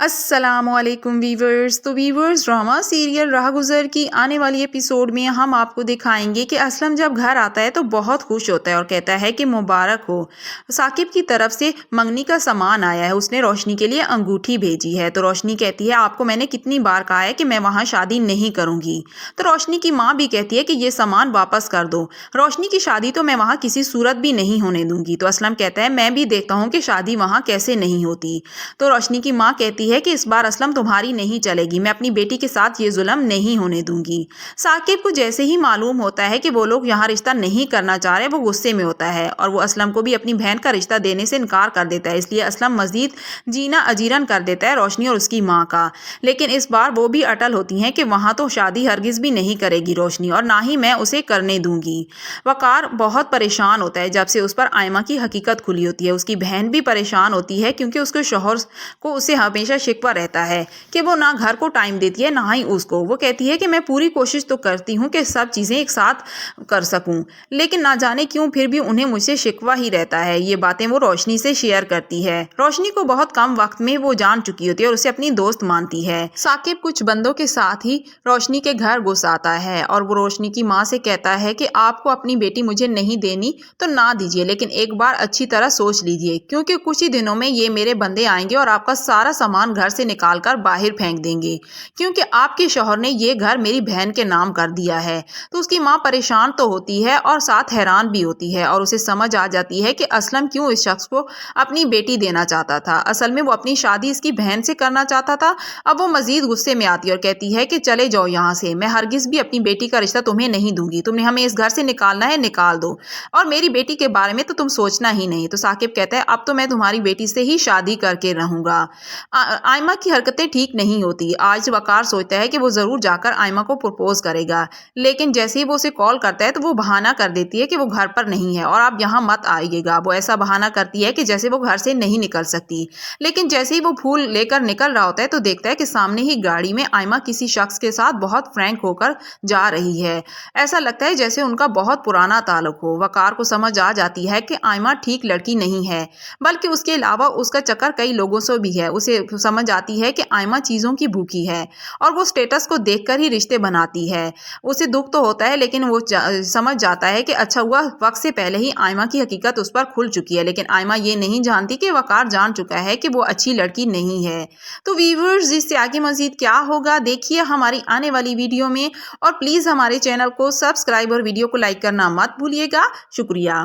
السلام علیکم ویورز۔ تو ویورز، ڈرامہ سیریل راہ گزر کی آنے والی ایپیسوڈ میں ہم آپ کو دکھائیں گے کہ اسلم جب گھر آتا ہے تو بہت خوش ہوتا ہے اور کہتا ہے کہ مبارک ہو، ثاقب کی طرف سے منگنی کا سامان آیا ہے، اس نے روشنی کے لیے انگوٹھی بھیجی ہے۔ تو روشنی کہتی ہے آپ کو میں نے کتنی بار کہا ہے کہ میں وہاں شادی نہیں کروں گی۔ تو روشنی کی ماں بھی کہتی ہے کہ یہ سامان واپس کر دو، روشنی کی شادی تو میں وہاں کسی صورت بھی نہیں ہونے دوں گی۔ تو اسلم کہتا ہے میں بھی دیکھتا ہوں کہ شادی وہاں کیسے نہیں ہوتی۔ تو روشنی کی ماں کہتی ہے کہ اس بار اسلم تمہاری نہیں چلے گی، میں اپنی بیٹی کے ساتھ یہ ظلم نہیں ہونے دوں گی۔ ثاقب کو جیسے ہی معلوم ہوتا ہے کہ وہ لوگ یہاں رشتہ نہیں کرنا چاہ رہے، وہ غصے میں ہوتا ہے اور وہ اسلم کو بھی اپنی بہن کا رشتہ دینے سے انکار کر دیتا ہے۔ اس لیے اسلم مزید جینا اجیرن کر دیتا ہے روشنی اور اس کی ماں کا، لیکن اس بار وہ بھی اٹل ہوتی ہیں کہ وہاں تو شادی ہرگز بھی نہیں کرے گی روشنی، اور نہ ہی میں اسے کرنے دوں گی۔ وقار بہت پریشان ہوتا ہے جب سے اس پر آئمہ کی حقیقت کھلی ہوتی ہے۔ اس کی بہن بھی پریشان ہوتی ہے کیونکہ اس کے شوہر کو اسے ہمیشہ شکوہ رہتا ہے کہ وہ نہ گھر کو ٹائم دیتی ہے نہ ہی اس کو۔ وہ کہتی ہے کہ میں پوری کوشش تو کرتی ہوں کہ سب چیزیں ایک ساتھ کر سکوں، لیکن نہ جانے کیوں پھر بھی انہیں مجھ سے شکوہ ہی رہتا ہے۔ یہ باتیں وہ روشنی سے شیئر کرتی ہے۔ روشنی کو بہت کم وقت میں وہ جان چکی ہوتی ہے اور اسے اپنی دوست مانتی ہے۔ ثاقب کچھ بندوں کے ساتھ ہی روشنی کے گھر گھس آتا ہے اور وہ روشنی کی ماں سے کہتا ہے کہ آپ کو اپنی بیٹی مجھے نہیں دینی تو نہ دیجیے، لیکن ایک بار اچھی طرح سوچ لیجیے، کیونکہ کچھ ہی دنوں میں یہ میرے بندے آئیں گے اور آپ کا سارا سامان گھر سے نکال کر باہر پھینک دیں گے، کیونکہ آپ کے شوہر نے یہ گھر میری بہن کے نام کر دیا ہے۔ تو اس کی ماں پریشان تو ہوتی ہے اور ساتھ حیران بھی ہوتی ہے، اور اسے سمجھ آ جاتی ہے کہ اسلم کیوں اس شخص کو اپنی بیٹی دینا چاہتا تھا۔ اصل میں وہ اپنی شادی اس کی بہن سے کرنا چاہتا تھا۔ اب وہ مزید غصے میں آتی ہے اور کہتی ہے کہ چلے جاؤ یہاں سے، میں ہرگز بھی اپنی بیٹی کا رشتہ تمہیں نہیں دوں گی، تم نے ہمیں اس گھر سے نکالنا ہے نکال دو، اور میری بیٹی کے بارے میں تو تم سوچنا ہی نہیں۔ تو ثاقب کہتا ہے اب تو میں تمہاری بیٹی سے ہی شادی کر کے رہوں گا۔ آئمہ کی حرکتیں ٹھیک نہیں ہوتی۔ آج وقار سوچتا ہے کہ وہ ضرور جا کر آئمہ کو پرپوز کرے گا، لیکن جیسے ہی وہ اسے کال کرتا ہے تو وہ بہانہ کر دیتی ہے کہ وہ گھر پر نہیں ہے اور آپ یہاں مت آئیے گا۔ وہ ایسا بہانہ کرتی ہے کہ جیسے وہ گھر سے نہیں نکل سکتی، لیکن جیسے ہی وہ پھول لے کر نکل رہا ہوتا ہے تو دیکھتا ہے کہ سامنے ہی گاڑی میں آئمہ کسی شخص کے ساتھ بہت فرینک ہو کر جا رہی ہے۔ ایسا لگتا ہے جیسے ان کا بہت پرانا تعلق ہو۔ وقار کو سمجھ آ جاتی ہے کہ آئمہ ٹھیک لڑکی نہیں ہے، بلکہ اس کے علاوہ اس کا چکر کئی لوگوں سے بھی ہے۔ اسے سمجھ آتی ہے کہ آئمہ چیزوں کی بھوکی ہے اور وہ سٹیٹس کو دیکھ کر ہی رشتے بناتی ہے۔ اسے دکھ تو ہوتا ہے لیکن وہ سمجھ جاتا ہے کہ اچھا ہوا وقت سے پہلے ہی آئمہ کی حقیقت اس پر کھل چکی ہے، لیکن آئمہ یہ نہیں جانتی کہ وقار جان چکا ہے کہ وہ اچھی لڑکی نہیں ہے۔ تو ویورز، اس سے آگے مزید کیا ہوگا دیکھیے ہماری آنے والی ویڈیو میں، اور پلیز ہمارے چینل کو سبسکرائب اور ویڈیو کو لائک کرنا مت بھولیے گا۔ شکریہ۔